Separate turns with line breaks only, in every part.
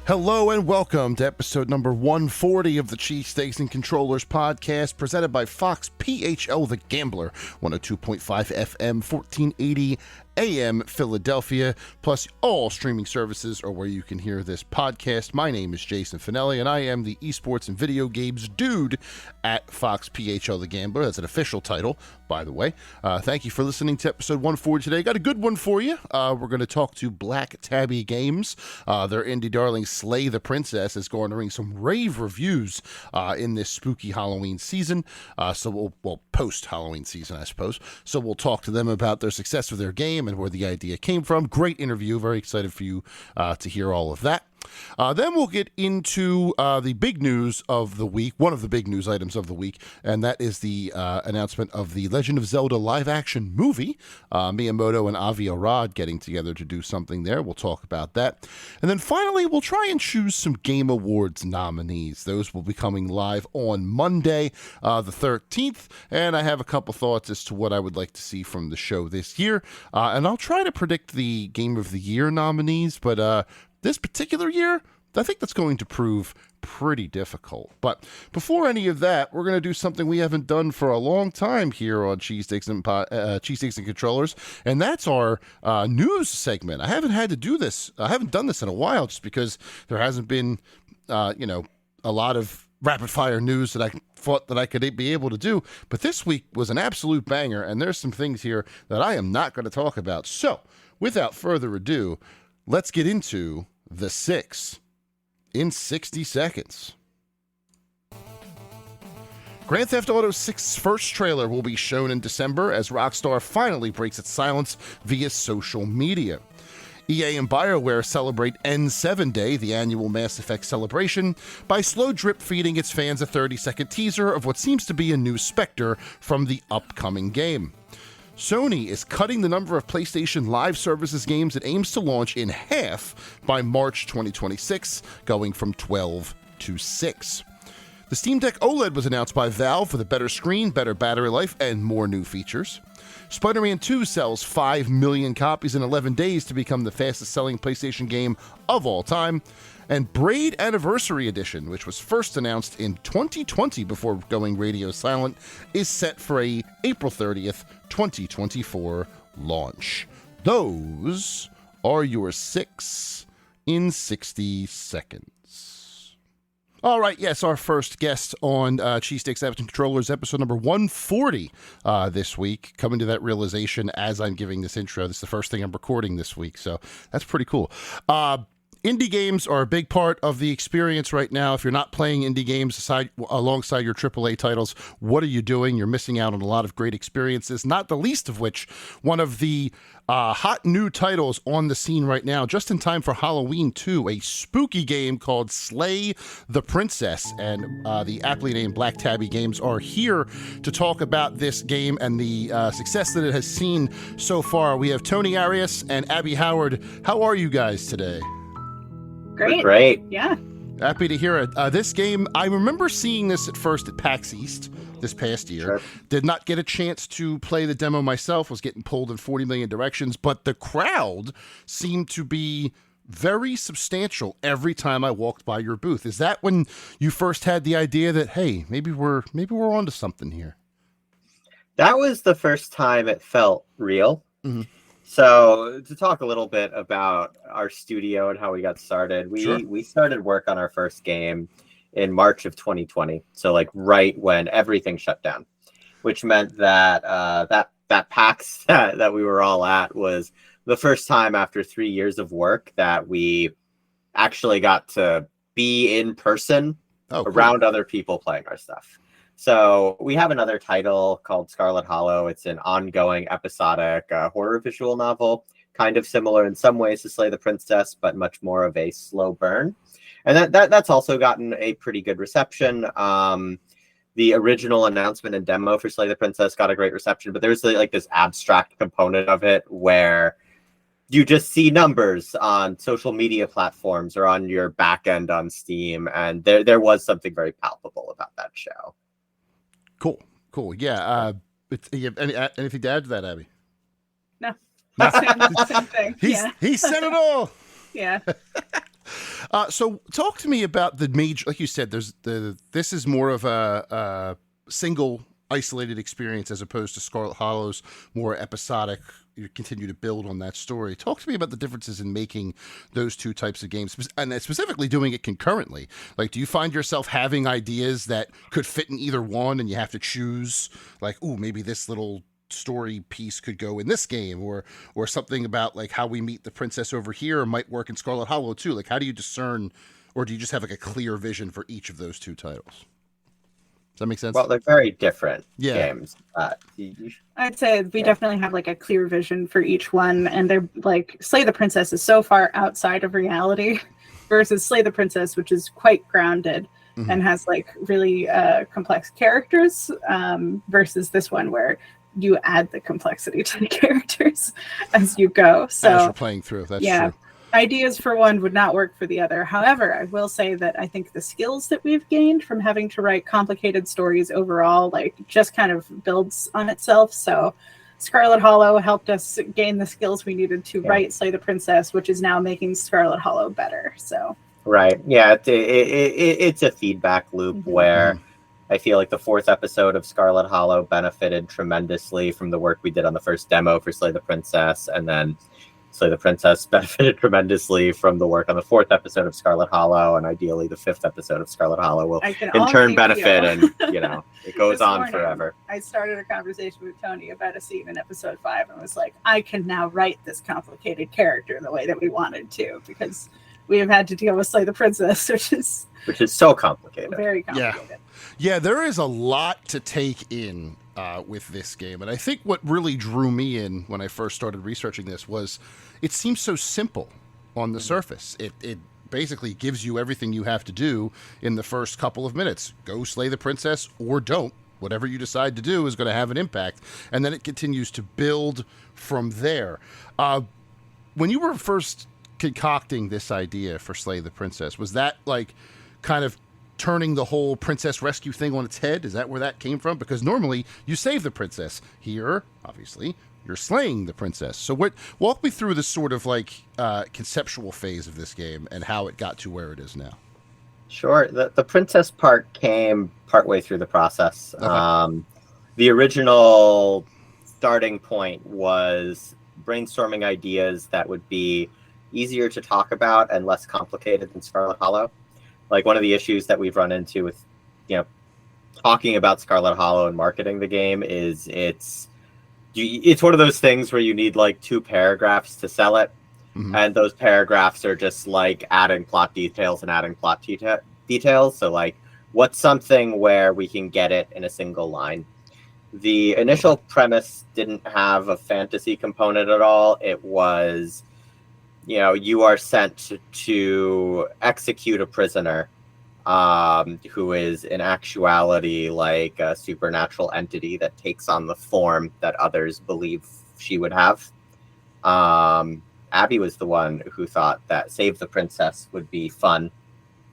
Hello and welcome to episode number 140 of the Cheesesteaks and Controllers podcast, presented by Fox PHL The Gambler, 102.5 FM, 1480 AM Philadelphia, plus all streaming services are where you can hear this podcast. My name is Jason Finelli, and I am the esports and video games dude at Fox PHL The Gambler. That's an official title, by the way. Thank you for listening to episode 140 today. Got a good one for you. We're going to talk to Black Tabby Games. Their indie darling Slay the Princess is garnering some rave reviews in this spooky Halloween season. Post-Halloween season, I suppose. So we'll talk to them about their success with their game and where the idea came from. Great interview. Very excited for you to hear all of that. Then we'll get into the big news of the week, one of the big news items of the week, and that is the announcement of the Legend of Zelda live-action movie. Miyamoto and Avi Arad getting together to do something there. We'll talk about that. And then finally, we'll try and choose some Game Awards nominees. Those will be coming live on Monday, the 13th, and I have a couple thoughts as to what I would like to see from the show this year. And I'll try to predict the Game of the Year nominees, but this particular year, I think that's going to prove pretty difficult. But before any of that, we're going to do something we haven't done for a long time here on Cheesesteaks and Controllers, and that's our news segment. I haven't had to do this. I haven't done this in a while just because there hasn't been, a lot of rapid-fire news that I thought that I could be able to do. But this week was an absolute banger, and there's some things here that I am not going to talk about. So, without further ado, let's get into the 6 in 60 seconds. Grand Theft Auto 6's first trailer will be shown in December as Rockstar finally breaks its silence via social media. EA and BioWare celebrate N7 Day, the annual Mass Effect celebration, by slow drip feeding its fans a 30-second teaser of what seems to be a new Spectre from the upcoming game. Sony is cutting the number of PlayStation Live Services games it aims to launch in half by March 2026, going from 12 to 6. The Steam Deck OLED was announced by Valve with a better screen, better battery life, and more new features. Spider-Man 2 sells 5 million copies in 11 days to become the fastest-selling PlayStation game of all time. And Braid Anniversary Edition, which was first announced in 2020 before going radio silent, is set for a April 30th, 2024 launch. Those are your 6 in 60 seconds. All right, yes, our first guest on Cheesesteaks and Controllers, episode number 140 this week. Coming to that realization as I'm giving this intro. This is the first thing I'm recording this week, so that's pretty cool. Indie games are a big part of the experience right now. If you're not playing indie games alongside your AAA titles, what are you doing? You're missing out on a lot of great experiences, not the least of which one of the hot new titles on the scene right now, just in time for Halloween 2, a spooky game called Slay the Princess. And the aptly named Black Tabby Games are here to talk about this game and the success that it has seen so far. We have Tony Arias and Abby Howard. How are you guys today?
Great.
Yeah.
Happy to hear it. This game, I remember seeing this at first at PAX East this past year. Sure. Did not get a chance to play the demo myself, was getting pulled in 40 million directions, but the crowd seemed to be very substantial every time I walked by your booth. Is that when you first had the idea that, hey, maybe we're onto something here?
That was the first time it felt real.
Mm-hmm.
So to talk a little bit about our studio and how we got started, we started work on our first game in March of 2020. So like right when everything shut down, which meant that that PAX that we were all at was the first time after 3 years of work that we actually got to be in person around other people playing our stuff. So we have another title called Scarlet Hollow. It's an ongoing episodic horror visual novel, kind of similar in some ways to Slay the Princess, but much more of a slow burn. And that's also gotten a pretty good reception. The original announcement and demo for Slay the Princess got a great reception, but there's like this abstract component of it where you just see numbers on social media platforms or on your back end on Steam, and there was something very palpable about that show.
Cool. Yeah. You have anything to add to that, Abby?
No. Same thing.
He said it all.
Yeah.
So talk to me about the major, like you said, this is more of a single isolated experience as opposed to Scarlet Hollow's more episodic. You continue to build on that story. Talk to me about the differences in making those two types of games, and specifically doing it concurrently. Like, do you find yourself having ideas that could fit in either one, and you have to choose, like, ooh, maybe this little story piece could go in this game, or something about like how we meet the princess over here might work in Scarlet Hollow too? Like, how do you discern, or do you just have like a clear vision for each of those two titles? Does that make sense?
Well, they're very different games.
I'd say we definitely have like a clear vision for each one, and they're like Slay the Princess is so far outside of reality versus Slay the Princess, which is quite grounded and has like really complex characters, versus this one where you add the complexity to the characters as you go. So
as you're playing through, that's true.
Ideas for one would not work for the other. However, I will say that I think the skills that we've gained from having to write complicated stories overall, like, just kind of builds on itself. So Scarlet Hollow helped us gain the skills we needed to write Slay the Princess, which is now making Scarlet Hollow better. So
right. Yeah, it's a feedback loop where I feel like the 4th episode of Scarlet Hollow benefited tremendously from the work we did on the first demo for Slay the Princess, and then Slay the Princess benefited tremendously from the work on the 4th episode of Scarlet Hollow, and ideally the 5th episode of Scarlet Hollow will in turn benefit, and it goes on forever.
I started a conversation with Tony about a scene in episode 5 and was like, I can now write this complicated character the way that we wanted to, because we have had to deal with Slay the Princess, which is
so complicated.
Very complicated.
Yeah, there is a lot to take in with this game. And I think what really drew me in when I first started researching this was it seems so simple on the surface. It basically gives you everything you have to do in the first couple of minutes. Go slay the princess or don't. Whatever you decide to do is going to have an impact. And then it continues to build from there. When you were first concocting this idea for Slay the Princess, was that like kind of turning the whole princess rescue thing on its head? Is that where that came from? Because normally you save the princess. Here, obviously, you're slaying the princess. So walk me through this sort of like conceptual phase of this game and how it got to where it is now.
Sure. The princess part came partway through the process. Okay. The original starting point was brainstorming ideas that would be easier to talk about and less complicated than Scarlet Hollow. Like, one of the issues that we've run into with, talking about Scarlet Hollow and marketing the game is it's one of those things where you need like 2 paragraphs to sell it. And those paragraphs are just like adding plot details and adding plot details. So like, what's something where we can get it in a single line? The initial premise didn't have a fantasy component at all. It was, you are sent to execute a prisoner who is in actuality like a supernatural entity that takes on the form that others believe she would have. Abby was the one who thought that Save the Princess would be fun.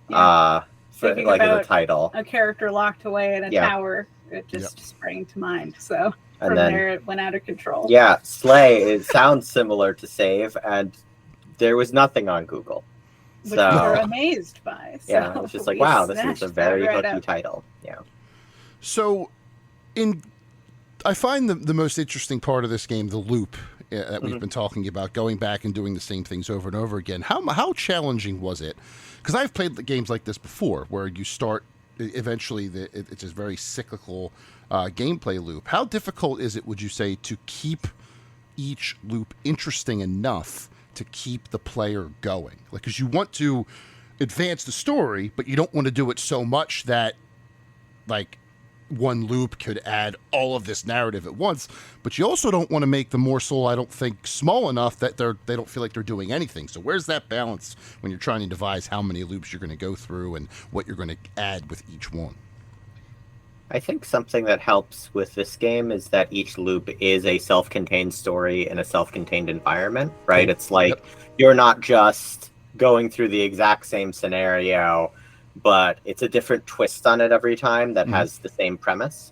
For, like, as a title.
A character locked away in a tower. It just sprang to mind. So from there it went out of control.
Yeah, Slay, it sounds similar to Save, and there was nothing on Google.
Which we were amazed by. So
yeah, it's just like, wow, this is a very hooky title. Yeah.
So I find the most interesting part of this game, the loop that we've been talking about, going back and doing the same things over and over again. How challenging was it? Because I've played games like this before, where you start, eventually it's a very cyclical gameplay loop. How difficult is it, would you say, to keep each loop interesting enough to keep the player going? Like, because you want to advance the story, but you don't want to do it so much that, like, one loop could add all of this narrative at once, but you also don't want to make the morsel, I don't think, small enough that they don't feel like they're doing anything. So where's that balance when you're trying to devise how many loops you're going to go through and what you're going to add with each one?
I think something that helps with this game is that each loop is a self-contained story in a self-contained environment, right? It's like you're not just going through the exact same scenario, but it's a different twist on it every time that has the same premise.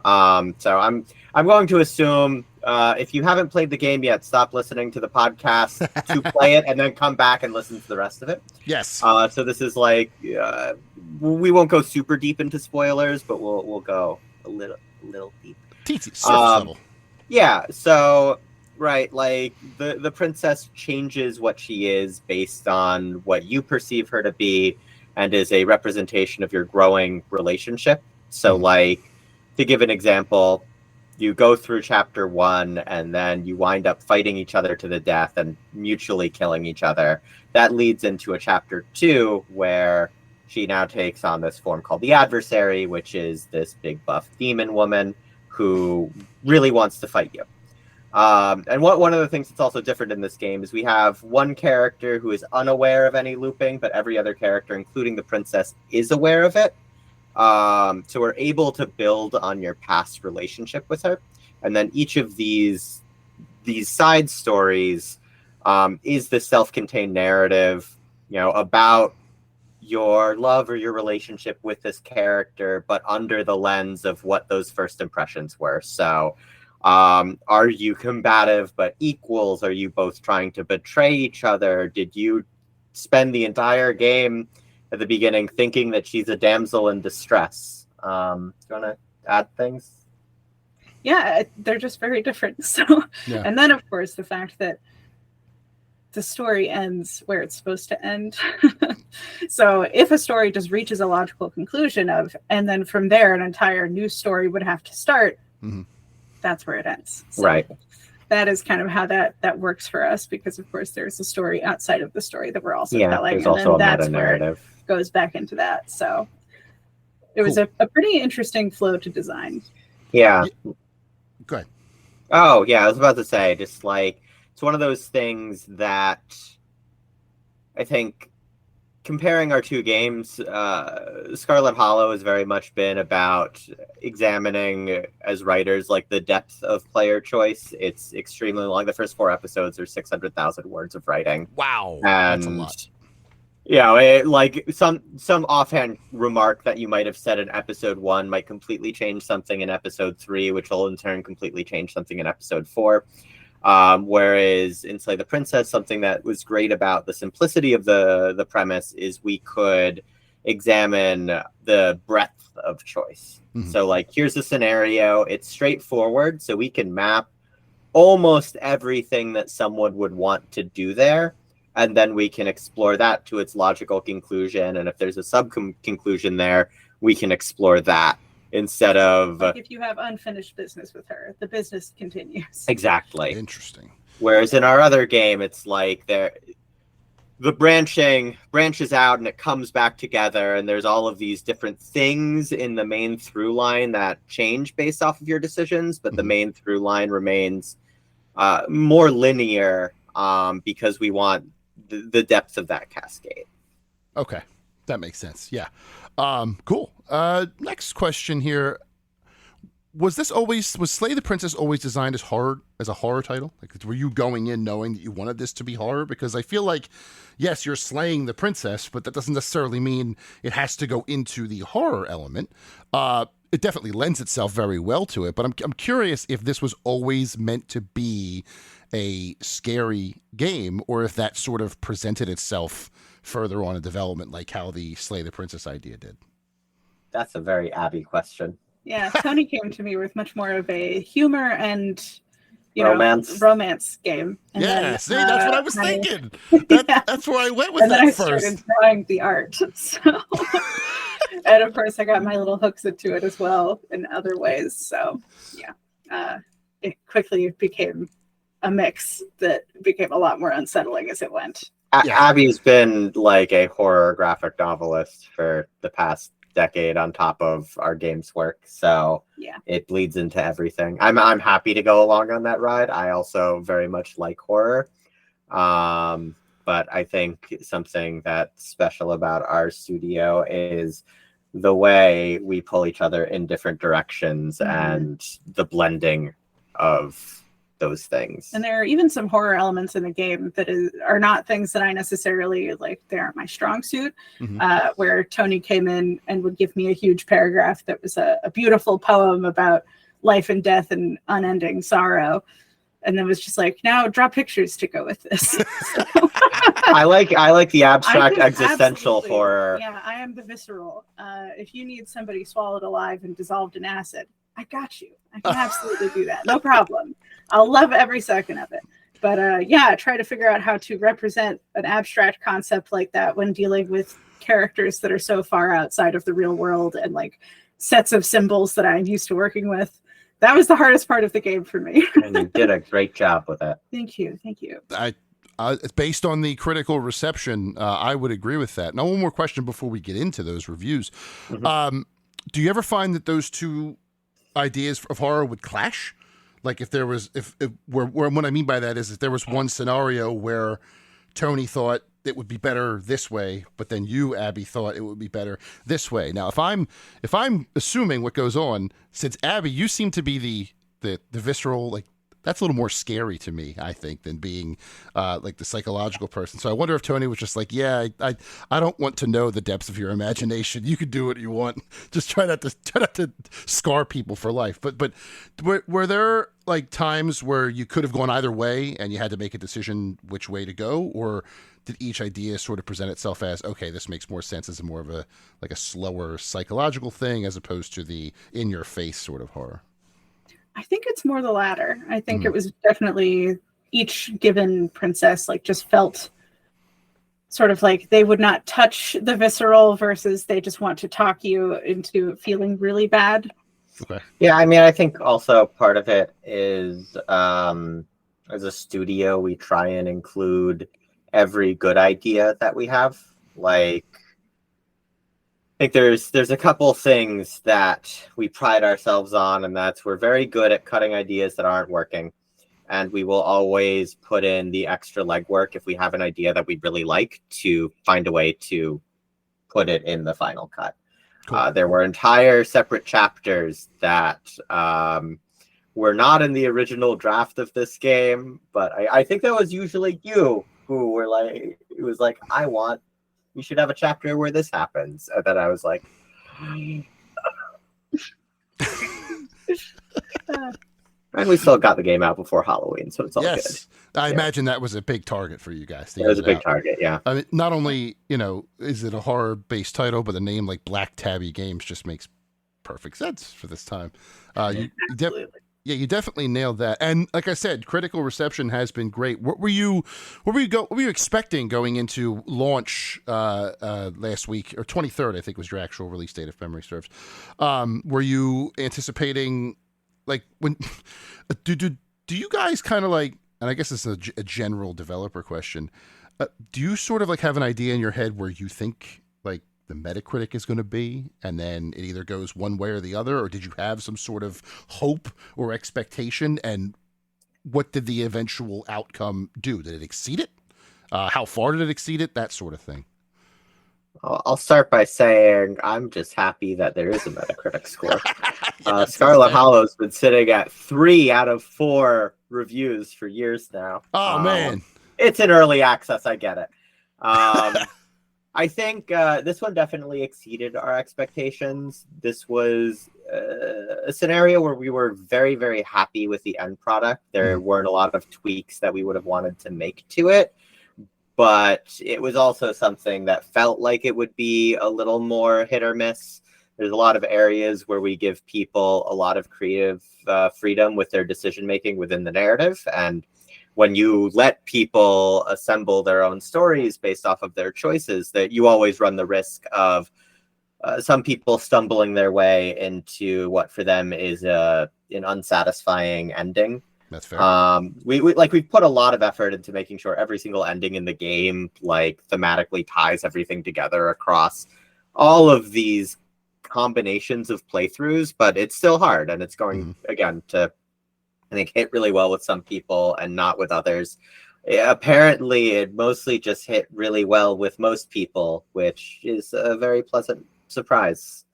So I'm going to assume if you haven't played the game yet, stop listening to the podcast to play it and then come back and listen to the rest of it.
Yes.
So this is like we won't go super deep into spoilers, but we'll go a little deep.
Surface level.
Yeah. So right, like the princess changes what she is based on what you perceive her to be, and is a representation of your growing relationship. So like, to give an example, you go through chapter 1 and then you wind up fighting each other to the death and mutually killing each other. That leads into a chapter 2 where she now takes on this form called the adversary, which is this big buff demon woman who really wants to fight you. And one of the things that's also different in this game is we have one character who is unaware of any looping, but every other character, including the princess, is aware of it. So we're able to build on your past relationship with her. And then each of these side stories is the self-contained narrative, about your love or your relationship with this character, but under the lens of what those first impressions were. So are you combative but equals? Are you both trying to betray each other? Did you spend the entire game at the beginning thinking that she's a damsel in distress? Do you want to add things?
Yeah, they're just very different. So, And then of course the fact that the story ends where it's supposed to end. So if a story just reaches a logical conclusion and then from there an entire new story would have to start, that's where it ends. So
right.
That is kind of how that works for us, because of course there's a story outside of the story that we're also telling,
there's
and
also
then
a
that's where
narrative.
it goes back into that. So it was a pretty interesting flow to design.
Yeah.
Go ahead.
Oh yeah, I was about to say, just like, it's one of those things that I think, comparing our two games, Scarlet Hollow has very much been about examining, as writers, like the depth of player choice. It's extremely long. The first 4 episodes are 600,000 words of writing.
Wow,
and
that's a lot.
Like some offhand remark that you might have said in episode 1 might completely change something in episode 3, which will in turn completely change something in episode 4. Whereas in Slay the Princess, something that was great about the simplicity of the premise is we could examine the breadth of choice. So like, here's a scenario, it's straightforward, so we can map almost everything that someone would want to do there, and then we can explore that to its logical conclusion, and if there's a sub-conclusion there, we can explore that. Instead of
like, if you have unfinished business with her, the business continues.
Exactly.
Interesting.
Whereas in our other game, it's like the branches out and it comes back together, and there's all of these different things in the main through line that change based off of your decisions, but the main through line remains more linear because we want the depth of that cascade.
Okay, that makes sense. Yeah. Cool. Next question here. Was Slay the Princess always designed as a horror title? Like, were you going in knowing that you wanted this to be horror? Because I feel like, yes, you're slaying the princess, but that doesn't necessarily mean it has to go into the horror element. It definitely lends itself very well to it, but I'm curious if this was always meant to be a scary game, or if that sort of presented itself further on in development, like how the Slay the Princess idea did.
That's a very Abby question.
Yeah, Tony came to me with much more of a humor and romance game. And then,
see, that's what I was thinking. That's where I went with
and then
that
I
first.
started drawing the art. So, and of course, I got my little hooks into it as well in other ways. So, it quickly became a mix that became a lot more unsettling as it went.
Abby's been like a horror graphic novelist for the past decade on top of our game's work. So
Yeah.
it bleeds into everything. I'm happy to go along on that ride. I also very much like horror. But I think something that's special about our studio is the way we pull each other in different directions and the blending of those things.
And there are even some horror elements in the game that are not things that I necessarily like. They aren't my strong suit. Where Tony came in and would give me a huge paragraph that was a beautiful poem about life and death and unending sorrow, and then was just like, now draw pictures to go with this. So.
I like the abstract existential horror.
Yeah, I am the visceral. If you need somebody swallowed alive and dissolved in acid, I got you. I can absolutely do that. No problem. I'll love every second of it. But yeah, try to figure out how to represent an abstract concept like that when dealing with characters that are so far outside of the real world and like sets of symbols that I'm used to working with. That was the hardest part of the game for me.
And you did a great job with it.
Thank you. Thank you.
Based on the critical reception, I would agree with that. Now, one more question before we get into those reviews. Do you ever find that those two ideas of horror would clash? Like if there was, what I mean by that is if there was one scenario where Tony thought it would be better this way, but then you, Abby, thought it would be better this way. Now, if I'm assuming what goes on, since Abby, you seem to be the visceral, like that's a little more scary to me, I think, than being like the psychological person. So I wonder if Tony was just like, yeah, I don't want to know the depths of your imagination. You can do what you want. Just try not to scar people for life. But were there like times where you could have gone either way and you had to make a decision which way to go, or did each idea sort of present itself as, okay, this makes more sense as more of a slower psychological thing as opposed to the in your face sort of horror?
I think it's more the latter. I think it was definitely each given princess like just felt sort of like they would not touch the visceral versus they just want to talk you into feeling really bad.
Okay.
Yeah, I mean, I think also part of it is as a studio, we try and include every good idea that we have. Like, I think there's a couple things that we pride ourselves on, and that's we're very good at cutting ideas that aren't working. And we will always put in the extra legwork if we have an idea that we really like to find a way to put it in the final cut. Cool. There were entire separate chapters that were not in the original draft of this game, but I think that was usually you who were like, it was like, we should have a chapter where this happens. And then I was like, and we still got the game out before Halloween, so it's all good.
I imagine that was a big target for you guys.
It was a big target, yeah.
I mean, not only, is it a horror-based title, but the name like Black Tabby Games just makes perfect sense for this time. You definitely nailed that. And like I said, critical reception has been great. What were you expecting going into launch last week, or 23rd, I think was your actual release date if memory serves. Were you anticipating, like, when do you guys kind of like, and I guess this is a general developer question, do you sort of like have an idea in your head where you think like the Metacritic is going to be, and then it either goes one way or the other, or did you have some sort of hope or expectation, and what did the eventual outcome do? Did it exceed it? How far did it exceed it? That sort of thing.
I'll start by saying I'm just happy that there is a Metacritic score. Scarlet Hollow's been sitting at 3 out of 4 reviews for years now.
Oh, man.
It's in early access. I get it. I think this one definitely exceeded our expectations. This was a scenario where we were very, very happy with the end product. There weren't a lot of tweaks that we would have wanted to make to it, but it was also something that felt like it would be a little more hit or miss. There's a lot of areas where we give people a lot of creative freedom with their decision making within the narrative, and when you let people assemble their own stories based off of their choices, that you always run the risk of some people stumbling their way into what for them is an unsatisfying ending.
That's fair.
We've put a lot of effort into making sure every single ending in the game like thematically ties everything together across all of these combinations of playthroughs, but it's still hard, and it's going again to, I think, hit really well with some people and not with others. Apparently, it mostly just hit really well with most people, which is a very pleasant surprise.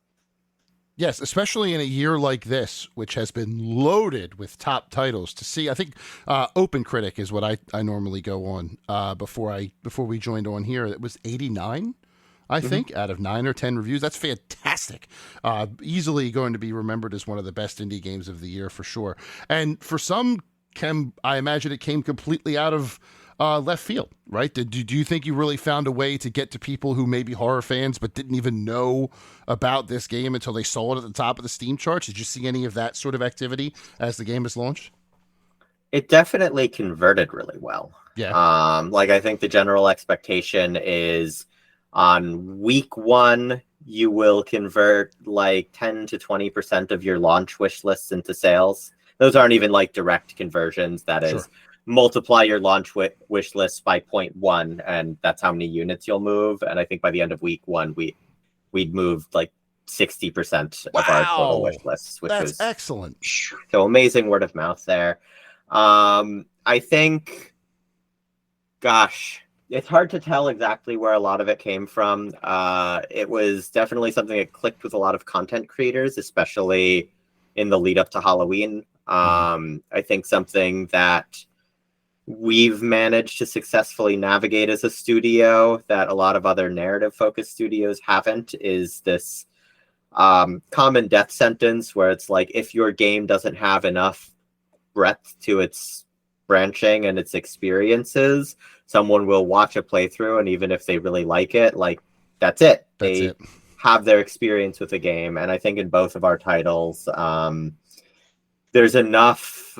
Yes, especially in a year like this, which has been loaded with top titles. To see, I think Open Critic is what I normally go on before we joined on here. It was 89, I think, out of 9 or 10 reviews. That's fantastic. Easily going to be remembered as one of the best indie games of the year for sure. And for some, I imagine it came completely out of left field, right? Do you think you really found a way to get to people who may be horror fans but didn't even know about this game until they saw it at the top of the Steam charts? Did you see any of that sort of activity as the game is launched?
It definitely converted really well.
Yeah.
I think the general expectation is on week 1, you will convert like 10 to 20% of your launch wish lists into sales. Those aren't even like direct conversions. That is, sure, multiply your launch wish list by 0.1, and that's how many units you'll move. And I think by the end of week 1, we'd moved like 60% of our total wish lists, which was
excellent.
So amazing word of mouth there. I think, gosh, it's hard to tell exactly where a lot of it came from. It was definitely something that clicked with a lot of content creators, especially in the lead up to Halloween. I think something that we've managed to successfully navigate as a studio that a lot of other narrative-focused studios haven't is this common death sentence where it's like, if your game doesn't have enough breadth to its branching and its experiences, someone will watch a playthrough, and even if they really like it, like, that's it. They have their experience with the game. And I think in both of our titles, there's enough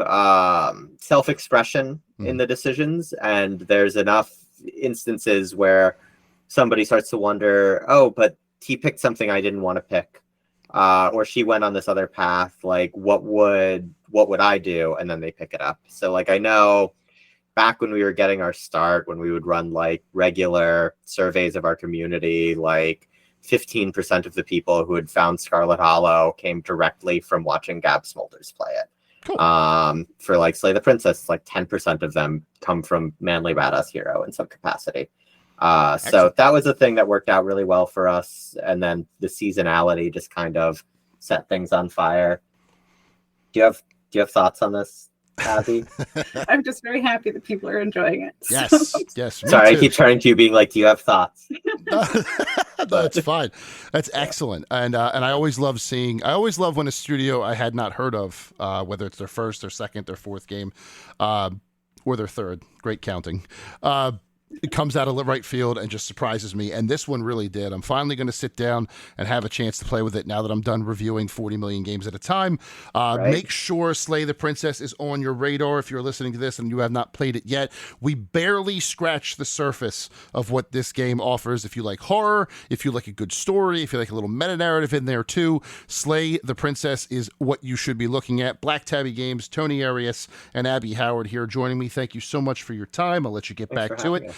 self-expression in the decisions, and there's enough instances where somebody starts to wonder, oh, but he picked something I didn't want to pick, or she went on this other path, like what would I do? And then they pick it up. So like, I know back when we were getting our start, when we would run like regular surveys of our community, like 15% of the people who had found Scarlet Hollow came directly from watching Gab Smulders play it. Cool. For like Slay the Princess, like 10% of them come from Manly Badass Hero in some capacity. So that was a thing that worked out really well for us. And then the seasonality just kind of set things on fire. Do you have thoughts on this, Tabby?
I'm just very happy that people are enjoying it.
Yes, yes.
Sorry, I keep turning to you being like, do you have thoughts?
That's fine. That's excellent. And I always love when a studio I had not heard of, whether it's their first, their second, their fourth game, or their third, great counting, it comes out of right field and just surprises me. And this one really did. I'm finally going to sit down and have a chance to play with it now that I'm done reviewing 40 million games at a time. Make sure Slay the Princess is on your radar if you're listening to this and you have not played it yet. We barely scratched the surface of what this game offers. If you like horror, if you like a good story, if you like a little meta-narrative in there too, Slay the Princess is what you should be looking at. Black Tabby Games, Tony Arias, and Abby Howard here joining me. Thank you so much for your time. I'll let you get back to it.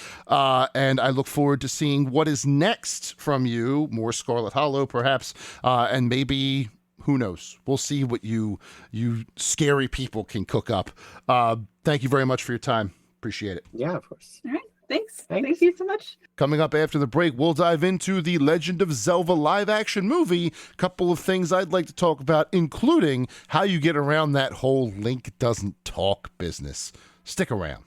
And I look forward to seeing what is next from you, more Scarlet Hollow perhaps, and maybe, who knows, we'll see what you scary people can cook up. Thank you very much for your time. Appreciate it.
Yeah, of course.
All right. Thanks. Thank you so much.
Coming up after the break, we'll dive into the Legend of Zelda live-action movie. A couple of things I'd like to talk about, including how you get around that whole Link doesn't talk business. Stick around.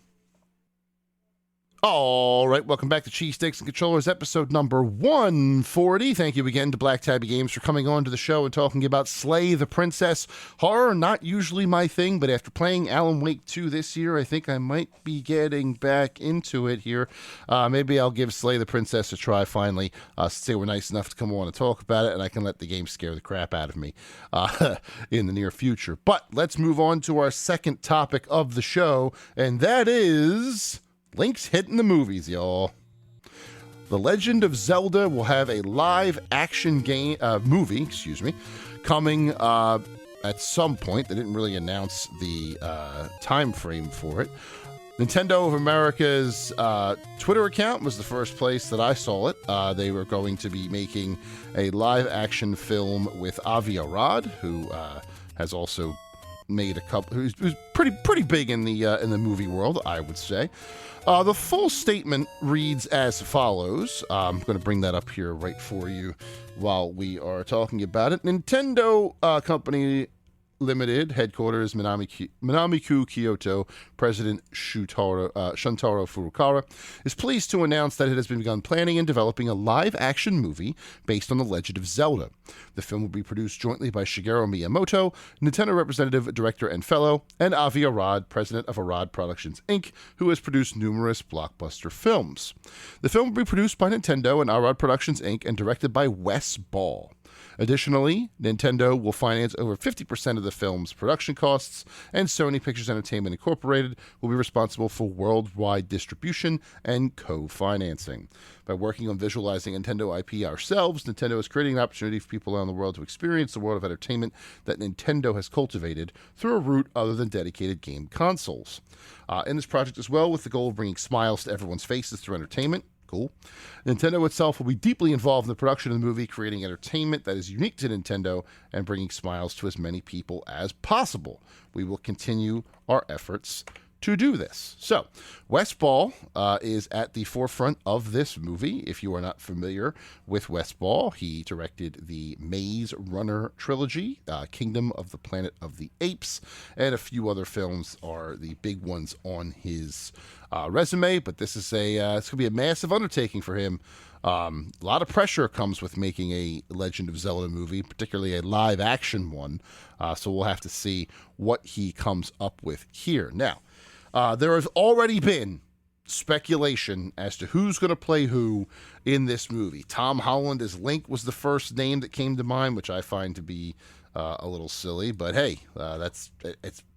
All right, welcome back to Cheesesteaks and Controllers, episode number 140. Thank you again to Black Tabby Games for coming on to the show and talking about Slay the Princess. Horror, not usually my thing, but after playing Alan Wake 2 this year, I think I might be getting back into it here. Maybe I'll give Slay the Princess a try finally, since they were nice enough to come on and talk about it, and I can let the game scare the crap out of me in the near future. But let's move on to our second topic of the show, and that is Link's hitting the movies, y'all. The Legend of Zelda will have a live-action movie, coming at some point. They didn't really announce the time frame for it. Nintendo of America's Twitter account was the first place that I saw it. They were going to be making a live-action film with Avi Arad, who has also made a couple. Who's pretty big in the movie world, I would say. The full statement reads as follows. I'm going to bring that up here right for you while we are talking about it. Nintendo Company Limited, headquarters Minamiku, Kyoto, President Shuntaro Furukawa, is pleased to announce that it has begun planning and developing a live-action movie based on The Legend of Zelda. The film will be produced jointly by Shigeru Miyamoto, Nintendo representative, director, and fellow, and Avi Arad, president of Arad Productions, Inc., who has produced numerous blockbuster films. The film will be produced by Nintendo and Arad Productions, Inc., and directed by Wes Ball. Additionally, Nintendo will finance over 50% of the film's production costs, and Sony Pictures Entertainment Incorporated will be responsible for worldwide distribution and co-financing. By working on visualizing Nintendo IP ourselves, Nintendo is creating an opportunity for people around the world to experience the world of entertainment that Nintendo has cultivated through a route other than dedicated game consoles. In this project as well, with the goal of bringing smiles to everyone's faces through entertainment. Cool. Nintendo itself will be deeply involved in the production of the movie, creating entertainment that is unique to Nintendo and bringing smiles to as many people as possible. We will continue our efforts to do this. So, Wes Ball is at the forefront of this movie. If you are not familiar with Wes Ball, he directed the Maze Runner trilogy, Kingdom of the Planet of the Apes, and a few other films are the big ones on his resume. But this is it's going to be a massive undertaking for him. A lot of pressure comes with making a Legend of Zelda movie, particularly a live-action one. So we'll have to see what he comes up with here. Now, there has already been speculation as to who's going to play who in this movie. Tom Holland as Link was the first name that came to mind, which I find to be a little silly. But hey,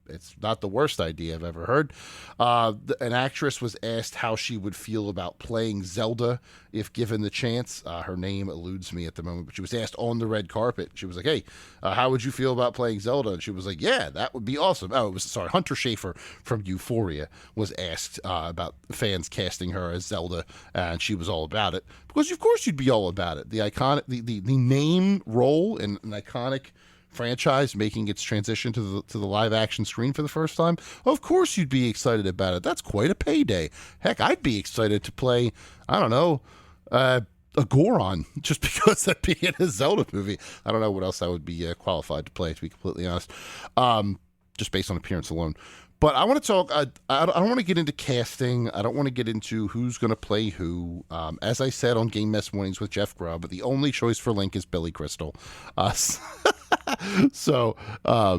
it's not the worst idea I've ever heard. An actress was asked how she would feel about playing Zelda if given the chance. Her name eludes me at the moment, but she was asked on the red carpet. She was like, hey, how would you feel about playing Zelda? And she was like, yeah, that would be awesome. Hunter Schafer from Euphoria was asked about fans casting her as Zelda, and she was all about it. Because of course you'd be all about it. The iconic, the name role in an iconic franchise making its transition to the live action screen for the first time, of course you'd be excited about it. That's quite a payday. Heck, I'd be excited to play, I don't know, a Goron, just because I'd be in a Zelda movie. I don't know what else I would be qualified to play, to be completely honest, just based on appearance alone. But I want to talk, I don't want to get into casting. I don't want to get into who's going to play who. As I said on Game Mess Mornings with Jeff Grubb, the only choice for Link is Billy Crystal. So I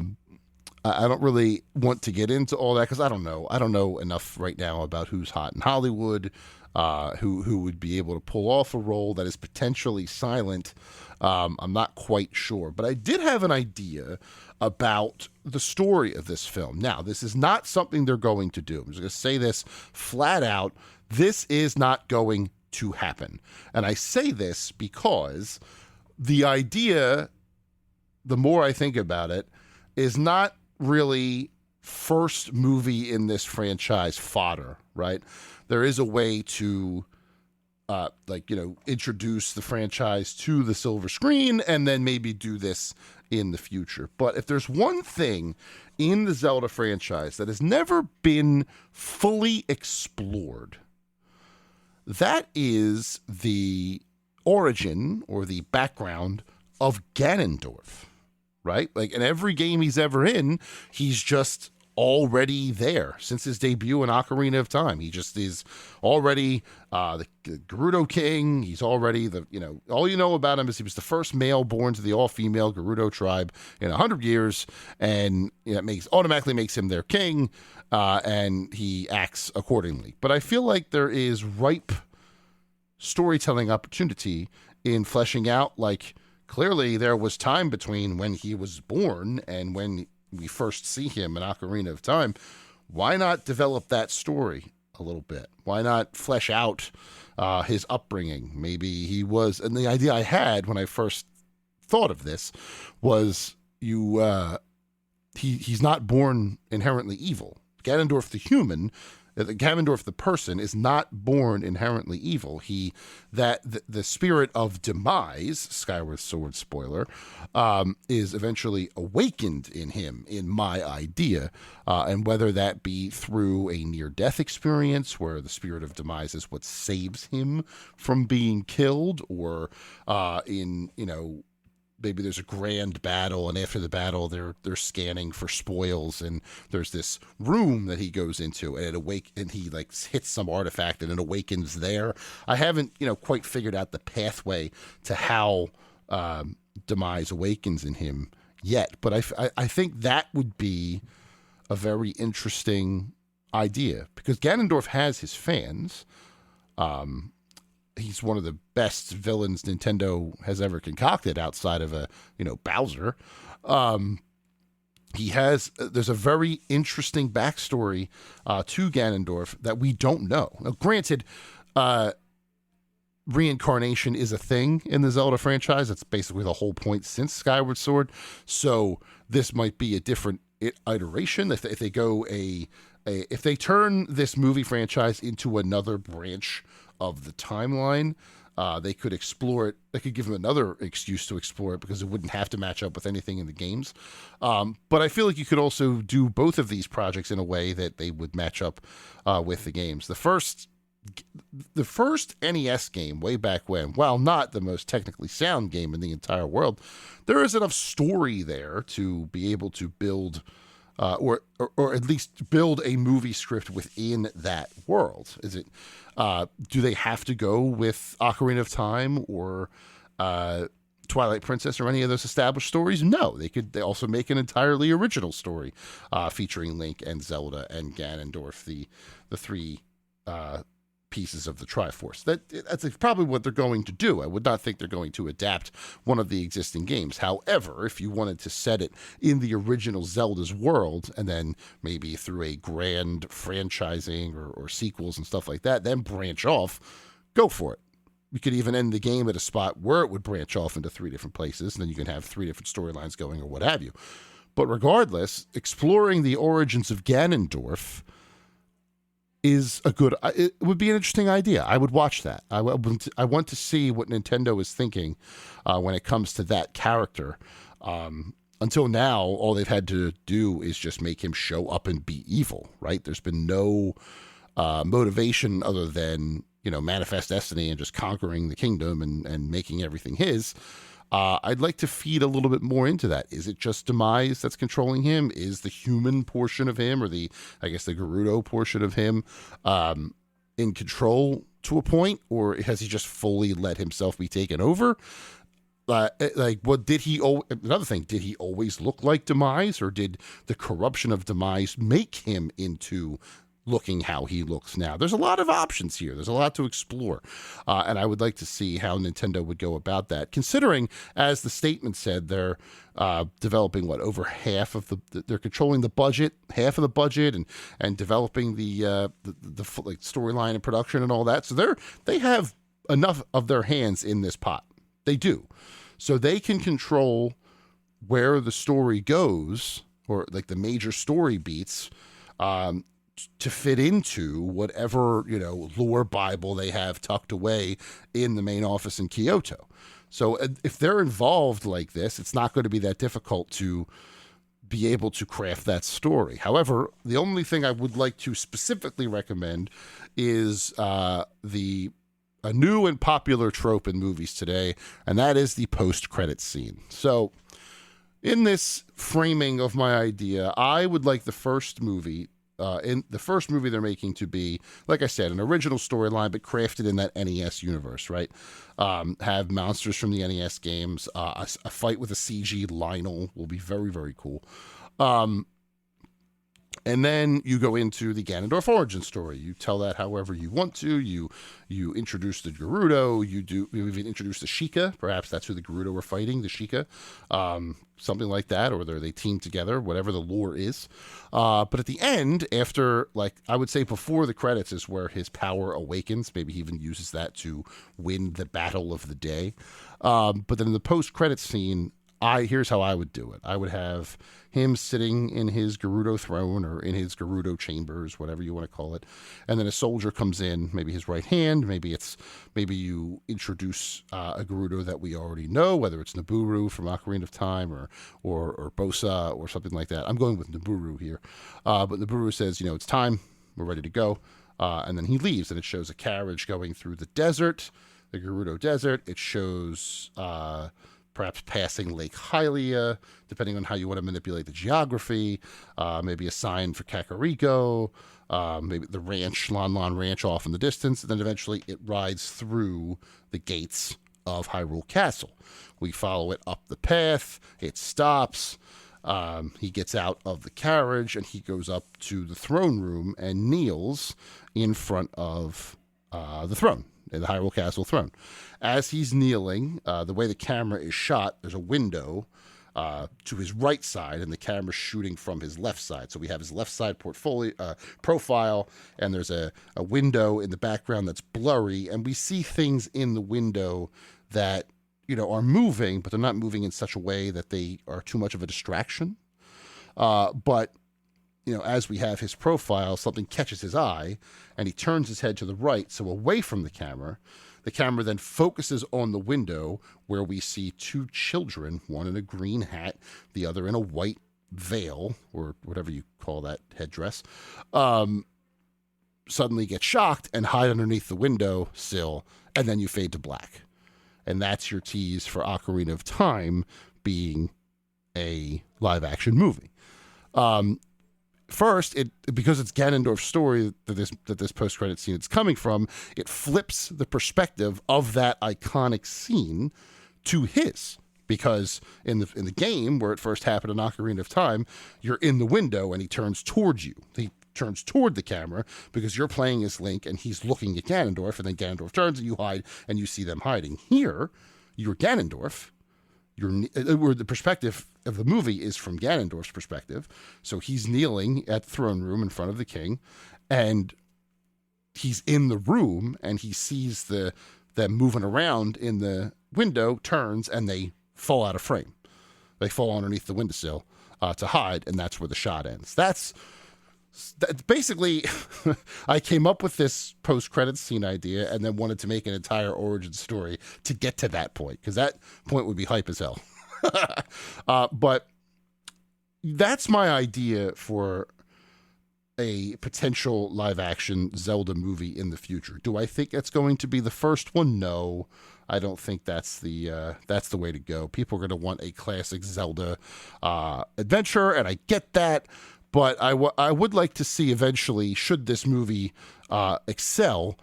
don't really want to get into all that because I don't know enough right now about who's hot in Hollywood, who would be able to pull off a role that is potentially silent. I'm not quite sure, but I did have an idea about the story of this film. Now, this is not something they're going to do. I'm just going to say this flat out. This is not going to happen. And I say this because the idea, the more I think about it, is not really first movie in this franchise fodder, right? There is a way to introduce the franchise to the silver screen and then maybe do this in the future. But if there's one thing in the Zelda franchise that has never been fully explored, that is the origin or the background of Ganondorf, right? Like in every game he's ever in, he's just already there since his debut in Ocarina of Time. He just is already the Gerudo King. He's already all you know about him is he was the first male born to the all-female Gerudo tribe in 100 years, and it automatically makes him their king, and he acts accordingly. But I feel like there is ripe storytelling opportunity in fleshing out, like, clearly there was time between when he was born and when we first see him in Ocarina of Time. Why not develop that story a little bit? Why not flesh out his upbringing? Maybe he was, and the idea I had when I first thought of this was he's not born inherently evil. Ganondorf the human Ganondorf the person is not born inherently evil. The spirit of demise, Skyward Sword spoiler, is eventually awakened in him, in my idea, and whether that be through a near-death experience where the spirit of demise is what saves him from being killed, or maybe there's a grand battle, and after the battle, they're scanning for spoils, and there's this room that he goes into, and he like hits some artifact, and it awakens there. I haven't quite figured out the pathway to how demise awakens in him yet, but I think that would be a very interesting idea, because Ganondorf has his fans. He's one of the best villains Nintendo has ever concocted outside of Bowser. There's a very interesting backstory to Ganondorf that we don't know. Now, granted, reincarnation is a thing in the Zelda franchise. That's basically the whole point since Skyward Sword. So this might be a different iteration if they go if they turn this movie franchise into another branch of the timeline. They could explore it. They could give them another excuse to explore it, because it wouldn't have to match up with anything in the games. But I feel like you could also do both of these projects in a way that they would match up with the games. The first NES game way back when, while not the most technically sound game in the entire world, there is enough story there to be able to build or at least build a movie script within that world. Is it? Do they have to go with Ocarina of Time or Twilight Princess or any of those established stories? No, they also make an entirely original story featuring Link and Zelda and Ganondorf, the three pieces of the Triforce. That's probably what they're going to do. I would not think they're going to adapt one of the existing games. However, if you wanted to set it in the original Zelda's world, and then maybe through a grand franchising or sequels and stuff like that, then branch off, go for it. You could even end the game at a spot where it would branch off into 3 different places, and then you can have 3 different storylines going or what have you. But regardless, exploring the origins of Ganondorf it would be an interesting idea. I would watch that. I want to see what Nintendo is thinking when it comes to that character. Until now, all they've had to do is just make him show up and be evil, right? There's been no motivation other than, manifest destiny and just conquering the kingdom and making everything his. I'd like to feed a little bit more into that. Is it just demise that's controlling him? Is the human portion of him, or the Gerudo portion of him, in control to a point, or has he just fully let himself be taken over? Did he always look like demise, or did the corruption of demise make him into looking how he looks now? There's a lot of options here. There's a lot to explore. And I would like to see how Nintendo would go about that, considering, as the statement said, they're developing over half of they're controlling the budget, half of the budget, and developing the storyline and production and all that. So they have enough of their hands in this pot. They do. So they can control where the story goes, or the major story beats, to fit into whatever, lore Bible they have tucked away in the main office in Kyoto. So if they're involved like this, it's not going to be that difficult to be able to craft that story. However, the only thing I would like to specifically recommend is a new and popular trope in movies today, and that is the post-credit scene. So in this framing of my idea, I would like the first movie they're making to be, like I said, an original storyline, but crafted in that NES universe, right? Have monsters from the NES games. A fight with a CG Lionel will be very, very cool. And then you go into the Ganondorf origin story. You tell that however you want to. You introduce the Gerudo. You even introduce the Sheikah. Perhaps that's who the Gerudo were fighting, the Sheikah. Something like that, or they team together, whatever the lore is. But at the end, after, I would say before the credits is where his power awakens. Maybe he even uses that to win the battle of the day. But then in the post-credits scene, Here's how I would do it. I would have him sitting in his Gerudo throne or in his Gerudo chambers, whatever you want to call it. And then a soldier comes in, maybe his right hand, maybe you introduce a Gerudo that we already know, whether it's Nabooru from Ocarina of Time or Bosa or something like that. I'm going with Nabooru here. But Nabooru says, it's time, we're ready to go. And then he leaves, and it shows a carriage going through the desert, the Gerudo Desert. It shows perhaps passing Lake Hylia, depending on how you want to manipulate the geography, maybe a sign for Kakariko, maybe the ranch, Lon Lon Ranch off in the distance, and then eventually it rides through the gates of Hyrule Castle. We follow it up the path, it stops, he gets out of the carriage, and he goes up to the throne room and kneels in front of the throne, in the Hyrule Castle throne. As he's kneeling, the way the camera is shot, there's a window to his right side, and the camera's shooting from his left side. So we have his left side profile, and there's a window in the background that's blurry, and we see things in the window that are moving, but they're not moving in such a way that they are too much of a distraction. But as we have his profile, something catches his eye, and he turns his head to the right, so away from the camera. The camera then focuses on the window where we see two children, one in a green hat, the other in a white veil, or whatever you call that headdress, suddenly get shocked and hide underneath the window sill, and then you fade to black. And that's your tease for Ocarina of Time being a live-action movie. First, because it's Ganondorf's story that this post-credit scene is coming from, it flips the perspective of that iconic scene to his. Because in the game where it first happened in Ocarina of Time, you're in the window and he turns towards you. He turns toward the camera because you're playing as Link and he's looking at Ganondorf, and then Ganondorf turns and you hide and you see them hiding. Here, you're Ganondorf. Where the perspective of the movie is from Ganondorf's perspective. So he's kneeling at the throne room in front of the king, and he's in the room, and he sees them moving around in the window, turns, and they fall out of frame. They fall underneath the windowsill to hide, and that's where the shot ends. That's basically, I came up with this post-credits scene idea and then wanted to make an entire origin story to get to that point, because that point would be hype as hell. But that's my idea for a potential live-action Zelda movie in the future. Do I think it's going to be the first one? No, I don't think that's the way to go. People are going to want a classic Zelda adventure, and I get that. But I would like to see eventually, should this movie excel,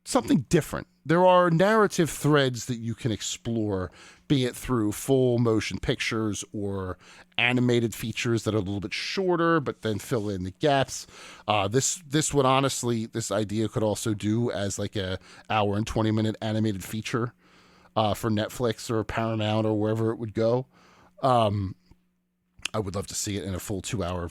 something different. There are narrative threads that you can explore, be it through full motion pictures or animated features that are a little bit shorter, but then fill in the gaps. This would honestly, this idea could also do as like a hour and 20-minute animated feature for Netflix or Paramount or wherever it would go. I would love to see it in a full 2-hour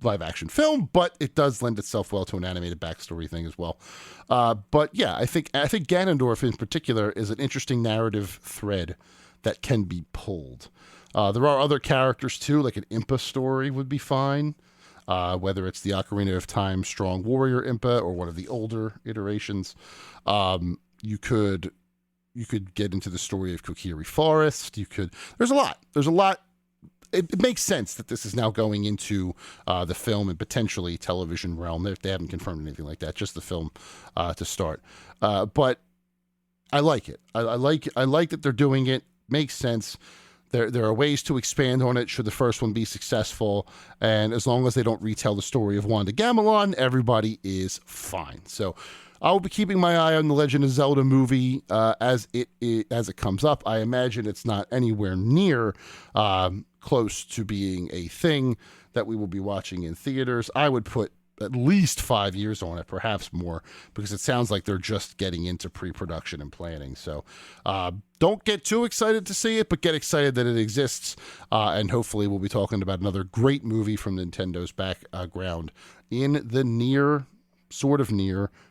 live action film, but it does lend itself well to an animated backstory thing as well. But yeah, I think Ganondorf in particular is an interesting narrative thread that can be pulled. There are other characters too, like an Impa story would be fine. Whether it's the Ocarina of Time Strong Warrior Impa or one of the older iterations. You could get into the story of Kokiri Forest. There's a lot. It makes sense that this is now going into the film and potentially television realm. They haven't confirmed anything like that, just the film to start. But I like it. I like that they're doing it. Makes sense. There are ways to expand on it should the first one be successful. And as long as they don't retell the story of Wanda Gamelon, everybody is fine. So I'll be keeping my eye on the Legend of Zelda movie as it comes up. I imagine it's not anywhere near close to being a thing that we will be watching in theaters. I would put at least 5 years on it, perhaps more, because it sounds like they're just getting into pre-production and planning. So don't get too excited to see it, but get excited that it exists. And hopefully we'll be talking about another great movie from Nintendo's background in the near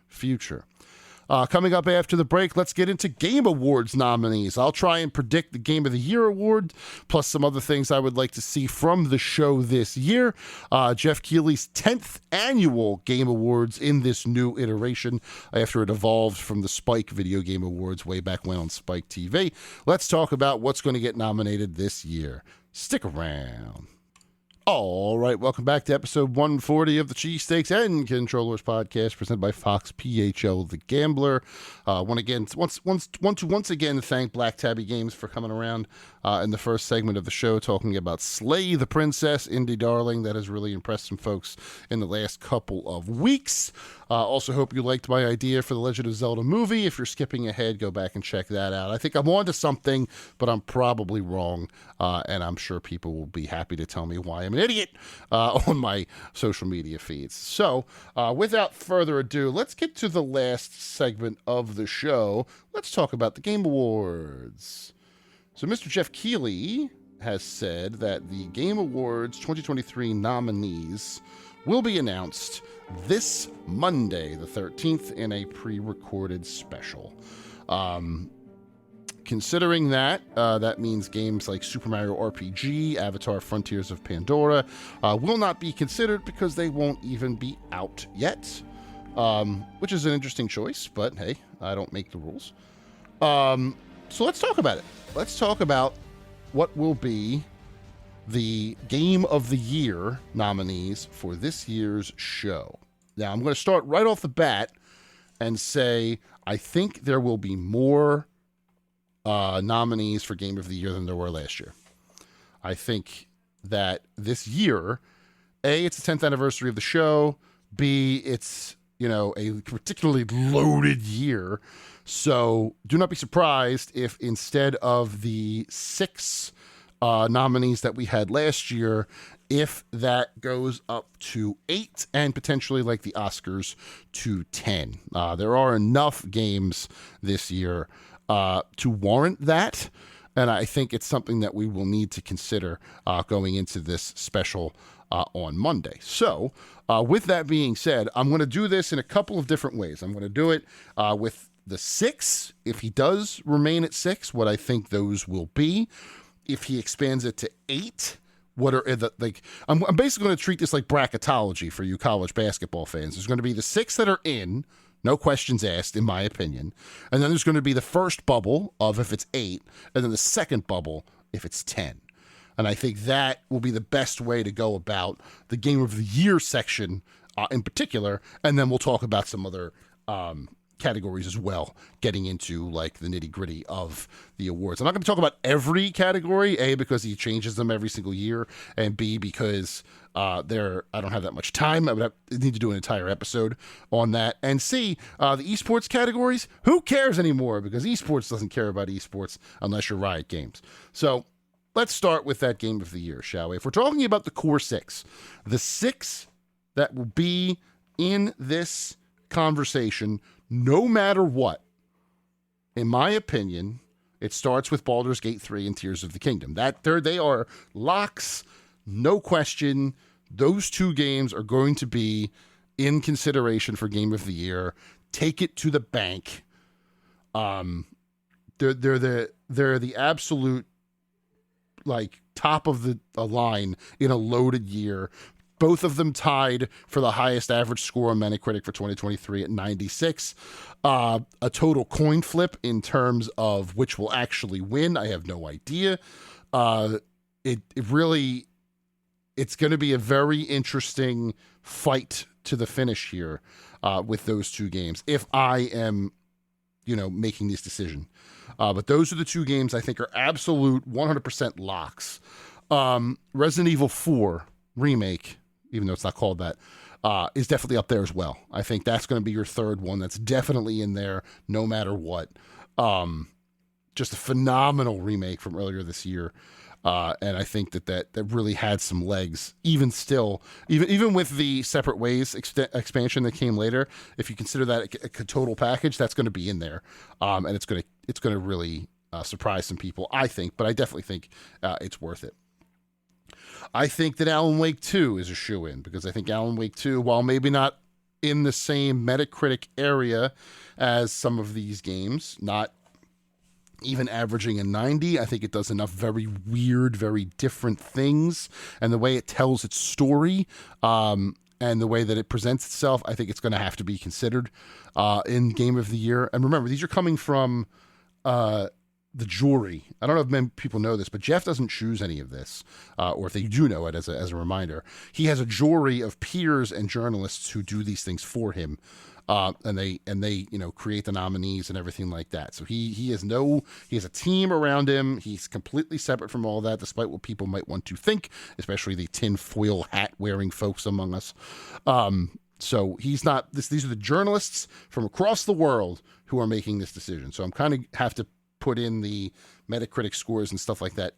future. Coming up after the break, let's get into Game Awards nominees. I'll try and predict the Game of the Year award, plus some other things I would like to see from the show this year. Jeff Keighley's 10th annual Game Awards in this new iteration after it evolved from the Spike Video Game Awards way back when on Spike TV. Let's talk about what's going to get nominated this year. Stick around. All right, welcome back to episode 140 of the Cheesesteaks and Controllers podcast, presented by Fox PHL The Gambler. Once again thank Black Tabby Games for coming around in the first segment of the show, talking about Slay the Princess, indie darling that has really impressed some folks in the last couple of weeks. Also hope you liked my idea for the Legend of Zelda movie. If you're skipping ahead, go back and check that out. I think I'm onto something, but I'm probably wrong, and I'm sure people will be happy to tell me why I'm an idiot on my social media feeds. So, without further ado, let's get to the last segment of the show. Let's talk about the Game Awards. So, Mr. Jeff Keighley has said that the Game Awards 2023 nominees will be announced this Monday, the 13th, in a pre-recorded special. Considering that, that means games like Super Mario RPG, Avatar Frontiers of Pandora will not be considered because they won't even be out yet, which is an interesting choice, but hey, I don't make the rules. So let's talk about it. Let's talk about what will be the Game of the Year nominees for this year's show. Now, I'm going to start right off the bat and say I think there will be more nominees for Game of the Year than there were last year. I think that this year, A, it's the 10th anniversary of the show. B, it's, a particularly loaded year. So do not be surprised if instead of the 6 nominees that we had last year, if that goes up to 8 and potentially, like the Oscars, to 10. There are enough games this year to warrant that, and I think it's something that we will need to consider going into this special on Monday. So with that being said, I'm going to do this in a couple of different ways. I'm going to do it with the 6, if he does remain at 6, what I think those will be. If he expands it to 8, what are the, I'm basically going to treat this like bracketology for you college basketball fans. There's going to be the 6 that are in, no questions asked, in my opinion. And then there's going to be the first bubble of if it's 8, and then the second bubble if it's 10. And I think that will be the best way to go about the Game of the Year section in particular. And then we'll talk about some other categories as well, getting into like the nitty gritty of the awards. I'm not going to talk about every category, A, because he changes them every single year, and B, because I don't have that much time. I would need to do an entire episode on that. And C, the esports categories, who cares anymore? Because esports doesn't care about esports unless you're Riot Games. So let's start with that Game of the Year, shall we? If we're talking about the core 6, the 6 that will be in this conversation, no matter what, in my opinion, it starts with Baldur's Gate 3 and Tears of the Kingdom. They are locks, no question. Those 2 games are going to be in consideration for Game of the Year. Take it to the bank. They're the absolute top of the line in a loaded year. Both of them tied for the highest average score on Metacritic for 2023 at 96. A total coin flip in terms of which will actually win, I have no idea. It's going to be a very interesting fight to the finish here with those 2 games, if I am, making this decision. But those are the 2 games I think are absolute 100% locks. Resident Evil 4 Remake, even though it's not called that, is definitely up there as well. I think that's going to be your third one. That's definitely in there no matter what. Just a phenomenal remake from earlier this year. And I think that really had some legs, even with the Separate Ways expansion that came later. If you consider that a total package, that's going to be in there. And it's going to really surprise some people, I think, but I definitely think it's worth it. I think that Alan Wake 2 is a shoe-in, because I think Alan Wake 2, while maybe not in the same Metacritic area as some of these games, not even averaging a 90. I think it does enough very weird, very different things, and the way it tells its story, and the way that it presents itself, I think it's going to have to be considered in Game of the Year. And remember, these are coming from the jury. I don't know if many people know this, but Jeff doesn't choose any of this, or if they do know it, as a reminder. He has a jury of peers and journalists who do these things for him, and they create the nominees and everything like that. So he has a team around him. He's completely separate from all that, despite what people might want to think, especially the tinfoil hat wearing folks among us. So he's not this. These are the journalists from across the world who are making this decision. So I'm kind of have to put in the Metacritic scores and stuff like that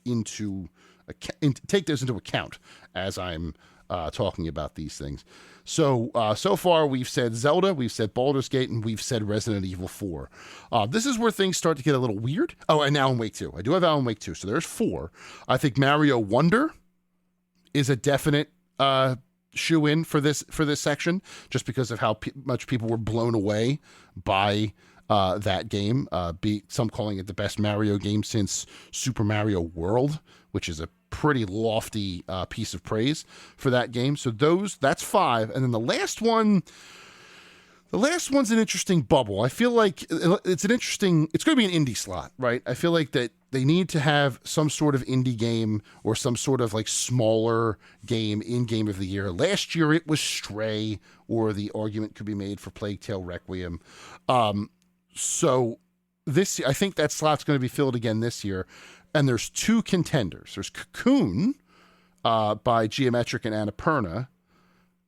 take those into account as I'm talking about these things. So far we've said Zelda, we've said Baldur's Gate, and we've said Resident Evil 4. This is where things start to get a little weird. Oh, and Alan Wake 2. I do have Alan Wake 2, so there's 4. I think Mario Wonder is a definite shoe-in for this section, just because of how much people were blown away by that game, some calling it the best Mario game since Super Mario World, which is a pretty lofty piece of praise for that game. So that's 5. And then the last one's an interesting bubble. I feel like it's going to be an indie slot, right? I feel like that they need to have some sort of indie game or some sort of like smaller game in Game of the Year. Last year it was Stray, or the argument could be made for Plague Tale Requiem. So this, I think that slot's going to be filled again this year. And there's 2 contenders. There's Cocoon by Geometric and Annapurna.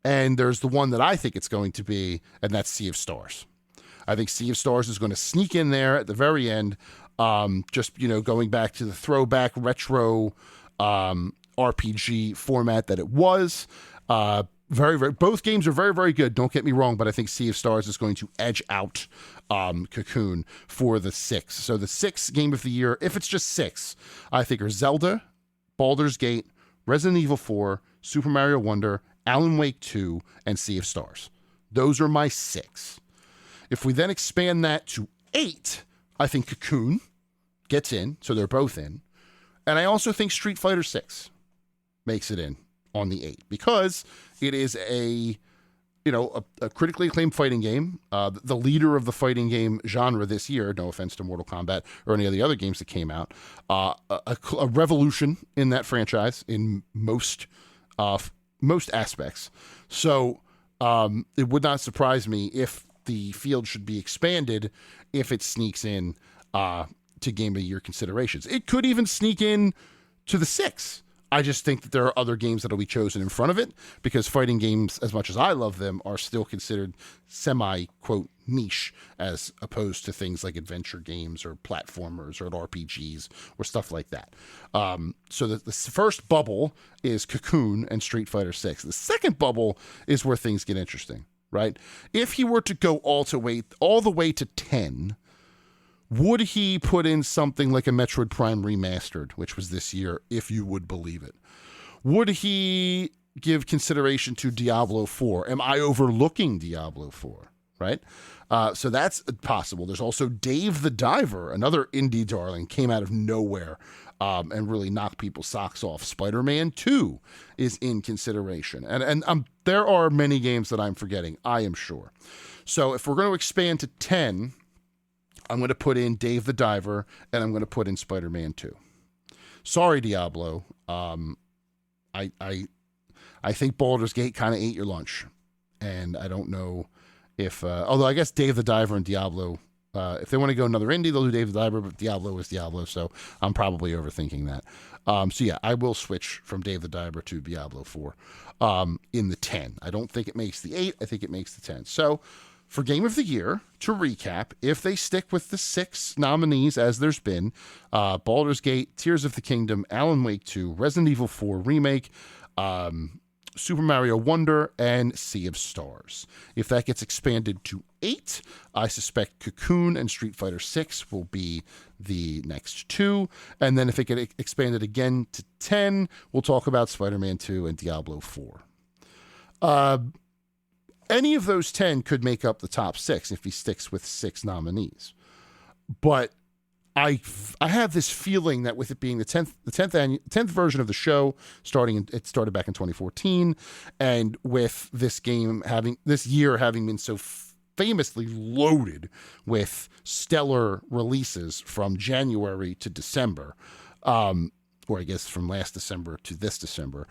And there's the one that I think it's going to be, and that's Sea of Stars. I think Sea of Stars is going to sneak in there at the very end. Just, going back to the throwback retro RPG format that it was. Very, very, both games are very, very good. Don't get me wrong, but I think Sea of Stars is going to edge out Cocoon for the 6. So the 6 Game of the Year, if it's just 6, I think are Zelda, Baldur's Gate, Resident Evil 4, Super Mario Wonder, Alan Wake 2, and Sea of Stars. Those are my 6. If we then expand that to 8, I think Cocoon gets in, so they're both in. And I also think Street Fighter 6 makes it in on the 8, because it is a critically acclaimed fighting game, the leader of the fighting game genre this year, no offense to Mortal Kombat or any of the other games that came out, a revolution in that franchise in most aspects. So it would not surprise me if the field should be expanded if it sneaks in to Game of the Year considerations. It could even sneak in to the 6. I just think that there are other games that will be chosen in front of it, because fighting games, as much as I love them, are still considered semi-quote niche, as opposed to things like adventure games or platformers or RPGs or stuff like that. So the first bubble is Cocoon and Street Fighter 6. The second bubble is where things get interesting, right? If he were to go all the way to 10, would he put in something like a Metroid Prime Remastered, which was this year, if you would believe it? Would he give consideration to Diablo 4? Am I overlooking Diablo 4, right? So that's possible. There's also Dave the Diver, another indie darling, came out of nowhere and really knocked people's socks off. Spider-Man 2 is in consideration. And there are many games that I'm forgetting, I am sure. So if we're going to expand to 10... I'm going to put in Dave the Diver, and I'm going to put in Spider-Man 2. Sorry, Diablo. I think Baldur's Gate kind of ate your lunch, and I don't know if... although I guess Dave the Diver and Diablo, if they want to go another indie, they'll do Dave the Diver, but Diablo is Diablo, so I'm probably overthinking that. So yeah, I will switch from Dave the Diver to Diablo 4 in the 10. I don't think it makes the 8. I think it makes the 10. So... for Game of the Year, to recap, if they stick with the 6 nominees as there's been, Baldur's Gate, Tears of the Kingdom, Alan Wake 2, Resident Evil 4 Remake, Super Mario Wonder, and Sea of Stars. If that gets expanded to 8, I suspect Cocoon and Street Fighter 6 will be the next 2. And then if it gets expanded again to 10, we'll talk about Spider-Man 2 and Diablo 4. any of those 10 could make up the top 6 if he sticks with 6 nominees. But I have this feeling that with it being the 10th version of the show, it started back in 2014, and with this year having been so famously loaded with stellar releases from January to December, or I guess from last December to this December,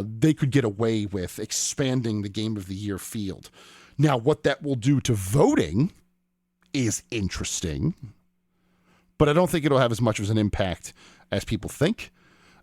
they could get away with expanding the Game of the Year field. Now, what that will do to voting is interesting, but I don't think it'll have as much of an impact as people think,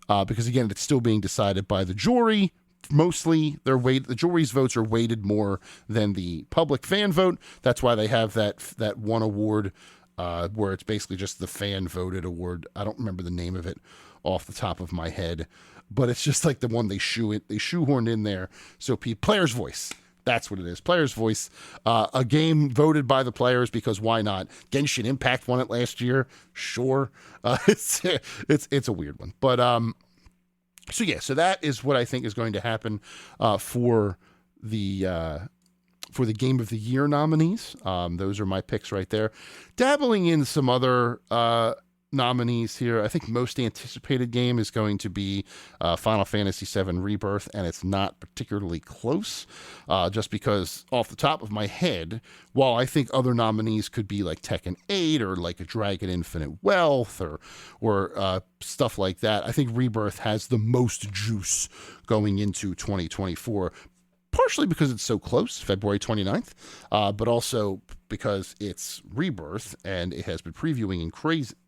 because, again, it's still being decided by the jury. Mostly, the jury's votes are weighted more than the public fan vote. That's why they have that one award where it's basically just the fan voted award. I don't remember the name of it off the top of my head, but it's just like the one they shoehorned in there. So player's voice. That's what it is. Player's voice. A game voted by the players, because why not? Genshin Impact won it last year. Sure. It's a weird one. But so that is what I think is going to happen for the Game of the Year nominees. Those are my picks right there. Dabbling in some other nominees here. I think most anticipated game is going to be Final Fantasy VII Rebirth, and it's not particularly close, just because off the top of my head, while I think other nominees could be like Tekken 8 or like a Dragon Infinite Wealth or stuff like that, I think Rebirth has the most juice going into 2024. Partially because it's so close, February 29th, but also because it's Rebirth and it has been previewing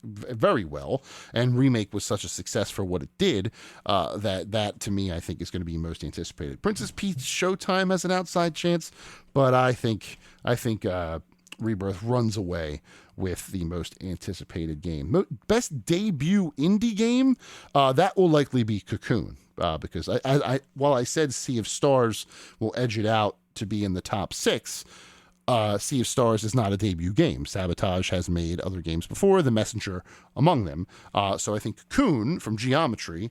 very well, and Remake was such a success for what it did, that to me, I think is going to be most anticipated. Princess Peach Showtime has an outside chance, but I think Rebirth runs away with the most anticipated game. Best debut indie game, that will likely be Cocoon. Because while I said Sea of Stars will edge it out to be in the top 6, Sea of Stars is not a debut game. Sabotage has made other games before, The Messenger among them. So I think Cocoon from Geometry,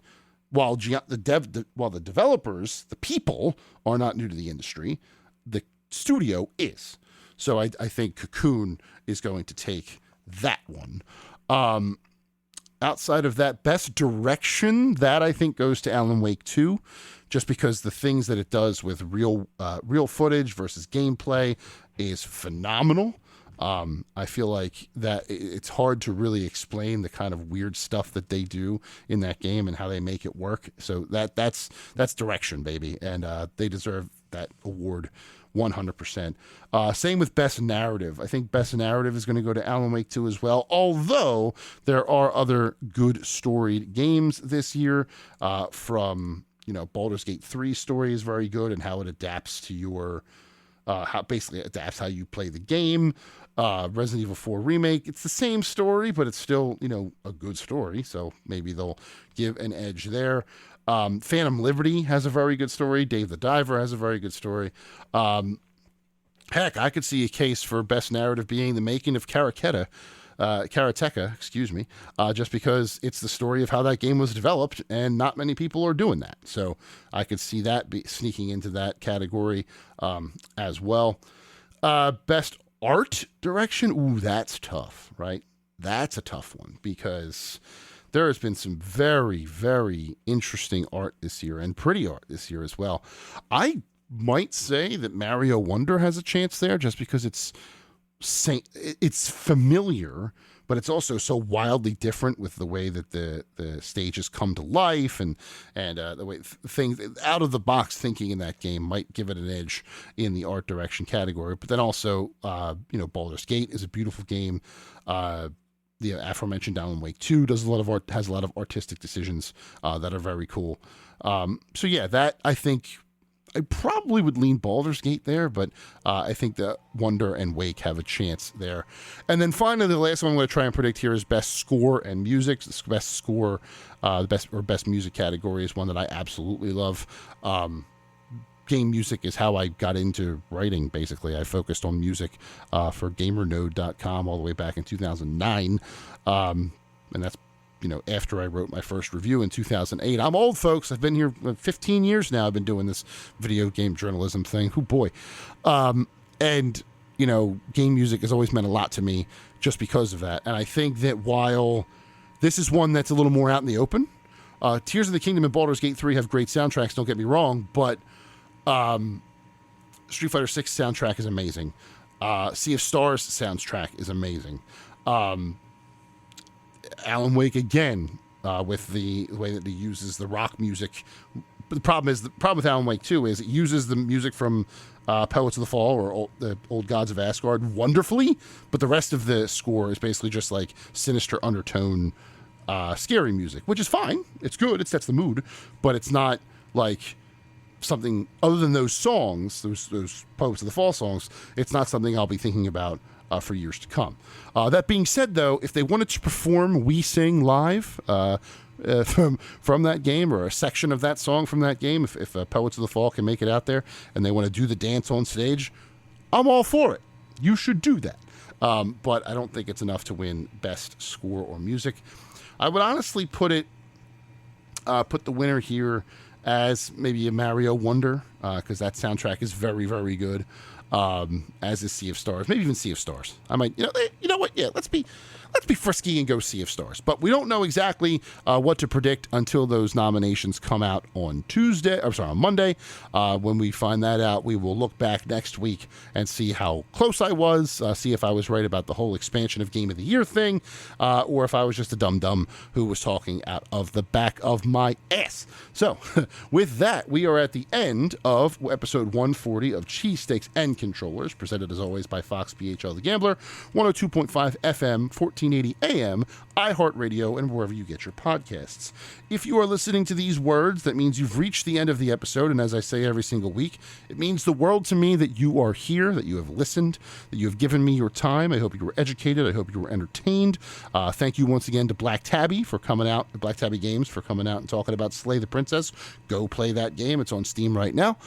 while the developers, the people, are not new to the industry, the studio is. So I think Cocoon is going to take that one. Outside of that, best direction, that I think goes to Alan Wake 2, just because the things that it does with real footage versus gameplay is phenomenal. I feel like that it's hard to really explain the kind of weird stuff that they do in that game and how they make it work. So that's direction, baby, and they deserve that award 100%. Same with Best Narrative. I think Best Narrative is going to go to Alan Wake 2 as well, although there are other good storied games this year, from, Baldur's Gate 3 story is very good, and how it adapts to your, adapts how you play the game. Resident Evil 4 Remake, it's the same story, but it's still, a good story, so maybe they'll give an edge there. Phantom Liberty has a very good story. Dave the Diver has a very good story. Heck, I could see a case for Best Narrative being The Making of Karateka, just because it's the story of how that game was developed, and not many people are doing that. So I could see that sneaking into that category as well. Best Art Direction, ooh, that's tough, right? That's a tough one, because there has been some very, very interesting art this year, and pretty art this year as well. I might say that Mario Wonder has a chance there, just because it's familiar, but it's also so wildly different with the way that the stages come to life, and the way things out of the box thinking in that game might give it an edge in the art direction category. But then also, Baldur's Gate is a beautiful game. The aforementioned Alan Wake 2 has a lot of artistic decisions that are very cool. So yeah, that I think I probably would lean Baldur's Gate there, but I think that Wonder and Wake have a chance there. And then finally, the last one I'm going to try and predict here is best score and music. The best score, the best music category is one that I absolutely love. Game music is how I got into writing, basically. I focused on music for GamerNode.com all the way back in 2009. And that's after I wrote my first review in 2008. I'm old, folks. I've been here 15 years now. I've been doing this video game journalism thing. Oh, boy. And, game music has always meant a lot to me just because of that. And I think that while this is one that's a little more out in the open, Tears of the Kingdom and Baldur's Gate 3 have great soundtracks, don't get me wrong, but Street Fighter 6 soundtrack is amazing. Sea of Stars soundtrack is amazing. Alan Wake, again, with the way that he uses the rock music. But the problem with Alan Wake 2 is it uses the music from Poets of the Fall or the Old Gods of Asgard wonderfully, but the rest of the score is basically just like sinister undertone, scary music, which is fine. It's good. It sets the mood, but it's not like something other than those songs, those Poets of the Fall songs. It's not something I'll be thinking about for years to come. That being said, though, if they wanted to perform We Sing live from that game, or a section of that song from that game, if Poets of the Fall can make it out there and they want to do the dance on stage, I'm all for it. You should do that. But I don't think it's enough to win Best Score or Music. I would honestly put the winner here as maybe a Mario Wonder, because that soundtrack is very, very good. As is Sea of Stars, maybe even Sea of Stars. I might, you know what? Yeah, let's be frisky and go Sea of Stars. But we don't know exactly what to predict until those nominations come out on Monday. When we find that out, we will look back next week and see how close I was, see if I was right about the whole expansion of Game of the Year thing, or if I was just a dum-dum who was talking out of the back of my ass. So, with that, we are at the end of episode 140 of Cheesesteaks and Controllers, presented as always by Fox PHL The Gambler, 102.5 FM, 1480 AM, iHeartRadio, and wherever you get your podcasts. If you are listening to these words, that means you've reached the end of the episode, and as I say every single week, it means the world to me that you are here, that you have listened, that you have given me your time. I hope you were educated. I hope you were entertained. Thank you once again to Black Tabby for coming out, Black Tabby Games for coming out and talking about Slay the Princess. Go play that game. It's on Steam right now.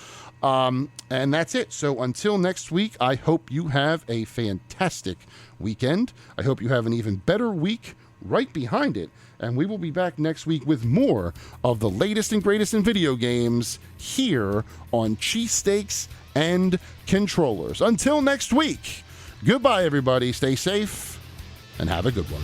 And that's it. So until next week, I hope you have a fantastic weekend. I hope you have an even better week right behind it. And we will be back next week with more of the latest and greatest in video games here on Cheesesteaks and Controllers. Until next week, goodbye, everybody. Stay safe and have a good one.